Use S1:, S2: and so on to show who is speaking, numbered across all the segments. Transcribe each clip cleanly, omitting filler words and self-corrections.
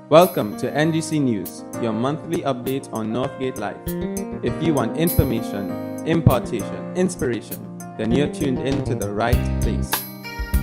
S1: Welcome to Ngc News, your monthly update on NorthGate Life. If you want information, impartation, inspiration, then you're tuned in to the right place.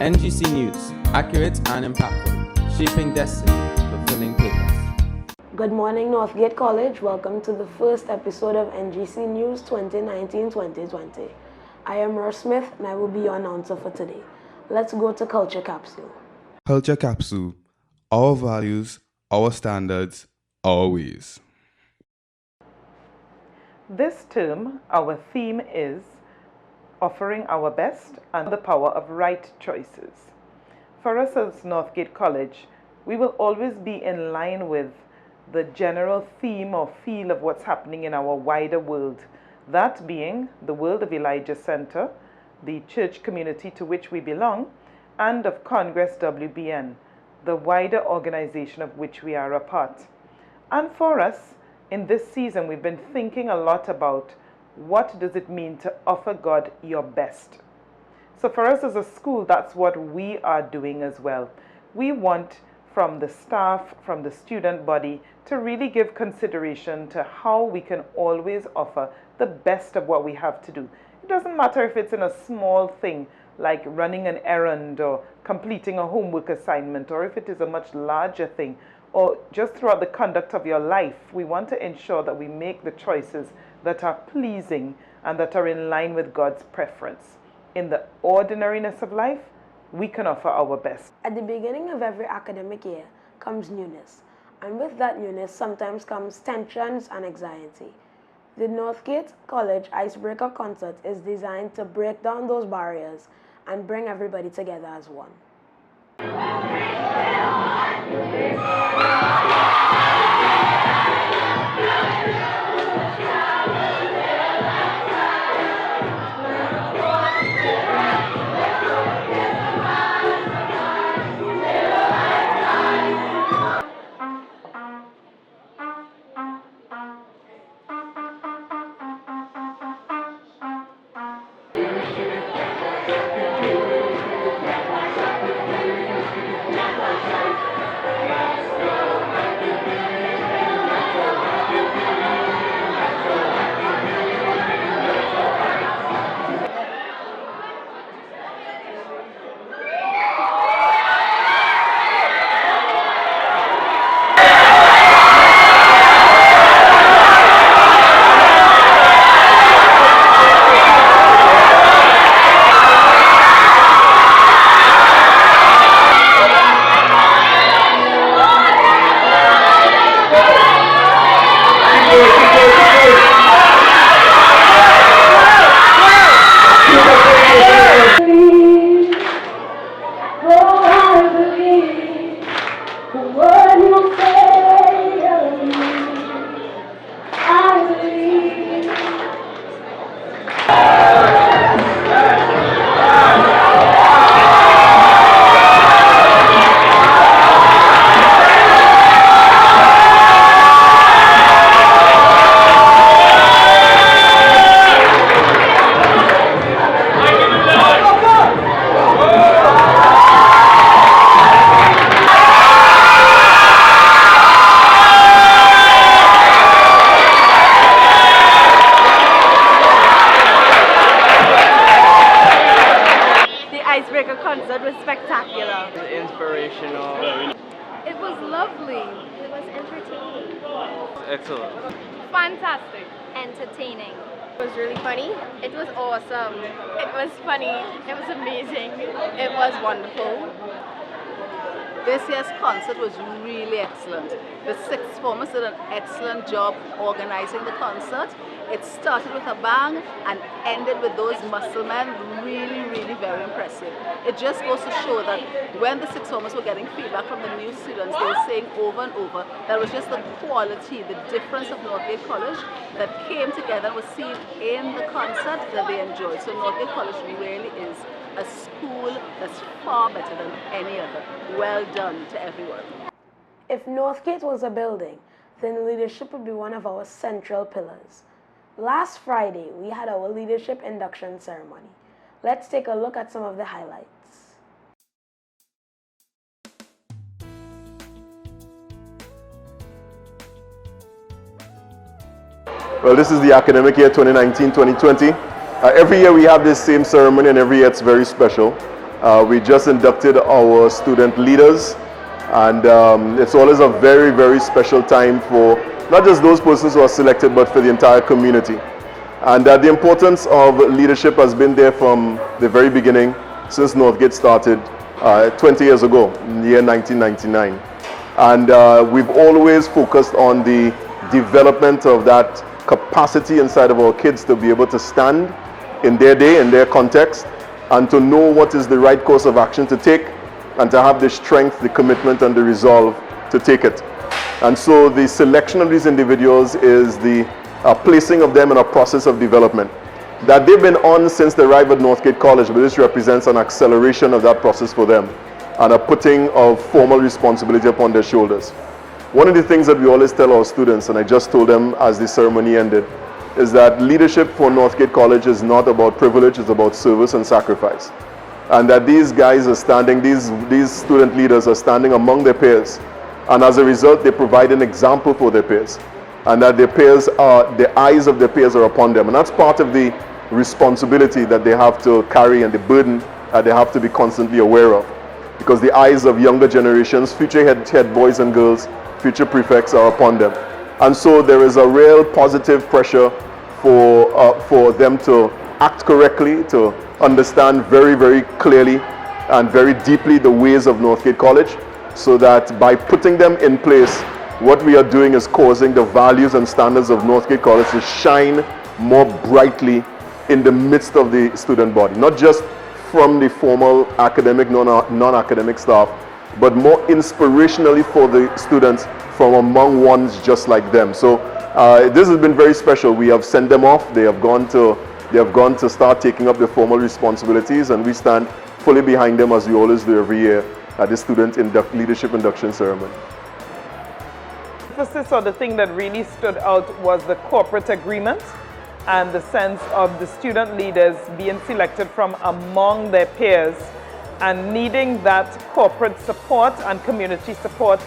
S1: Ngc News, accurate and impactful, shaping destiny, fulfilling purpose.
S2: Good morning, NorthGate College. Welcome to the first episode of Ngc News 2019-2020. I am Ross Smith and I will be your announcer for today. Let's go to Culture Capsule.
S3: Culture Capsule. Our values, our standards, our ways.
S4: This term, our theme is offering our best and the power of right choices. For us as NorthGate College, we will always be in line with the general theme or feel of what's happening in our wider world, that being the world of Elijah Center, the church community to which we belong, and of Congress WBN, the wider organization of which we are a part. And for us, in this season, we've been thinking a lot about what does it mean to offer God your best. So for us as a school, that's what we are doing as well. We want from the staff, from the student body, to really give consideration to how we can always offer the best of what we have to do. It doesn't matter if it's in a small thing, like running an errand or completing a homework assignment, or if it is a much larger thing, or just throughout the conduct of your life. We want to ensure that we make the choices that are pleasing and that are in line with God's preference. In the ordinariness of life, we can offer our best.
S2: At the beginning of every academic year comes newness, and with that newness sometimes comes tensions and anxiety. The NorthGate College Icebreaker concert is designed to break down those barriers and bring everybody together as one.
S5: Icebreaker concert was spectacular.
S6: Inspirational.
S5: It was lovely. It was entertaining.
S6: Excellent.
S5: Fantastic. Entertaining.
S7: It was really funny. It was awesome. It was funny. It was amazing. It was wonderful.
S8: This year's concert was really excellent. The sixth formers did an excellent job organizing the concert. It started with a bang and ended with those muscle men. Really, really very impressive. It just goes to show that when the sixth formers were getting feedback from the new students, they were saying over and over that it was just the quality, the difference of NorthGate College that came together and was seen in the concert that they enjoyed. So NorthGate College really is a school that's far better than any other. Well done to everyone.
S2: If NorthGate was a building, then leadership would be one of our central pillars. Last Friday, we had our leadership induction ceremony. Let's take a look at some of the highlights.
S9: Well, this is the academic year 2019-2020. Every year we have this same ceremony, and every year it's very special. We just inducted our student leaders, and it's always a very, very special time for not just those persons who are selected, but for the entire community. And the importance of leadership has been there from the very beginning, since NorthGate started 20 years ago, in the year 1999. And we've always focused on the development of that capacity inside of our kids to be able to stand in their day, in their context, and to know what is the right course of action to take, and to have the strength, the commitment, and the resolve to take it. And so the selection of these individuals is the placing of them in a process of development that they've been on since they arrived at NorthGate College, but this represents an acceleration of that process for them and a putting of formal responsibility upon their shoulders. One of the things that we always tell our students, and I just told them as the ceremony ended, is that leadership for NorthGate College is not about privilege, it's about service and sacrifice. And that these guys are standing, these student leaders are standing among their peers, and as a result they provide an example for their peers, and that their peers are, the eyes of their peers are upon them, and that's part of the responsibility that they have to carry and the burden that they have to be constantly aware of, because the eyes of younger generations, future head boys and girls, future prefects are upon them. And so there is a real positive pressure for them to act correctly, to understand very, very clearly and very deeply the ways of NorthGate College, so that by putting them in place, what we are doing is causing the values and standards of NorthGate College to shine more brightly in the midst of the student body, not just from the formal academic, non-academic staff, but more inspirationally for the students from among ones just like them. So this has been very special. We have sent them off. They have gone to start taking up the formal responsibilities, and we stand fully behind them, as we always do every year at the student leadership induction ceremony.
S4: Emphasis on the thing that really stood out was the corporate agreement and the sense of the student leaders being selected from among their peers and needing that corporate support and community support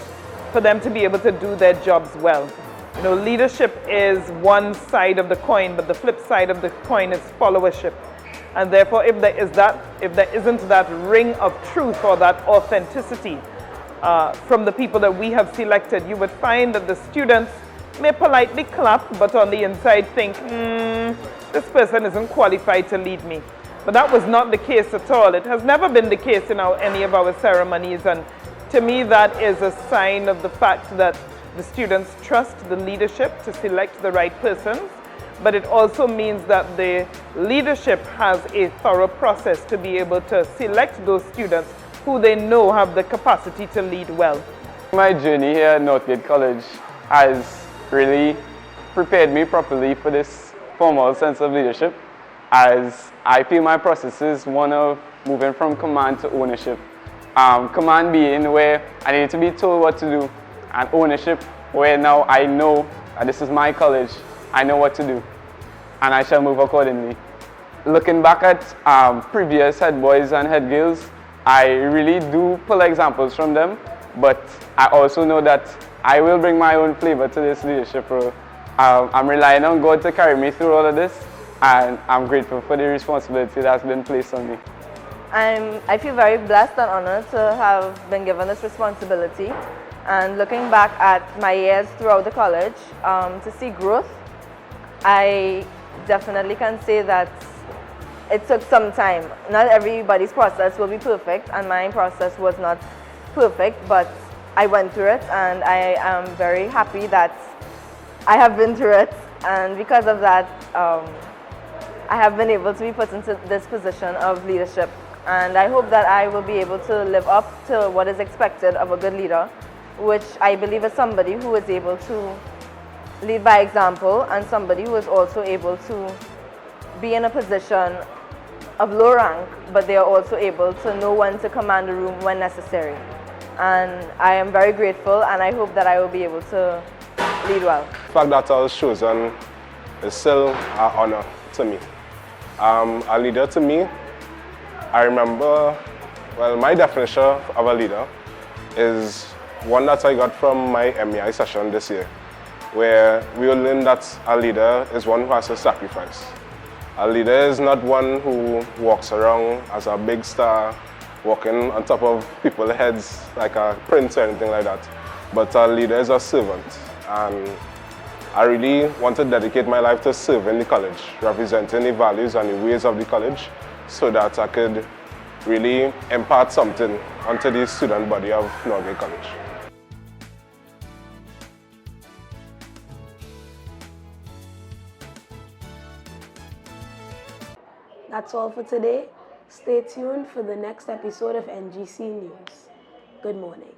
S4: for them to be able to do their jobs well. You know, leadership is one side of the coin, but the flip side of the coin is followership. And therefore, if there isn't that ring of truth or that authenticity from the people that we have selected, you would find that the students may politely clap, but on the inside think, this person isn't qualified to lead me. But that was not the case at all. It has never been the case in any of our ceremonies, and to me that is a sign of the fact that the students trust the leadership to select the right persons, but it also means that the leadership has a thorough process to be able to select those students who they know have the capacity to lead well.
S6: My journey here at NorthGate College has really prepared me properly for this formal sense of leadership, as I feel my process is one of moving from command to ownership. Command being where I need to be told what to do, and ownership where now I know that this is my college, I know what to do, and I shall move accordingly. Looking back at previous head boys and head girls, I really do pull examples from them, but I also know that I will bring my own flavor to this leadership role. I'm relying on God to carry me through all of this, and I'm grateful for the responsibility that's been placed on me.
S10: I feel very blessed and honored to have been given this responsibility. And looking back at my years throughout the college, to see growth, I definitely can say that it took some time. Not everybody's process will be perfect, and my process was not perfect, but I went through it, and I am very happy that I have been through it, and because of that, I have been able to be put into this position of leadership. And I hope that I will be able to live up to what is expected of a good leader, which I believe is somebody who is able to lead by example, and somebody who is also able to be in a position of low rank, but they are also able to know when to command the room when necessary. And I am very grateful, and I hope that I will be able to lead well.
S11: The fact that I was chosen is still an honor to me. A leader to me, I remember, well, my definition of a leader is one that I got from my MEI session this year. where we will learn that a leader is one who has to sacrifice. A leader is not one who walks around as a big star, walking on top of people's heads like a prince or anything like that. But a leader is a servant. And I really want to dedicate my life to serving the college, representing the values and the ways of the college, so that I could really impart something onto the student body of NorthGate College.
S2: That's all for today. Stay tuned for the next episode of NGC News. Good morning.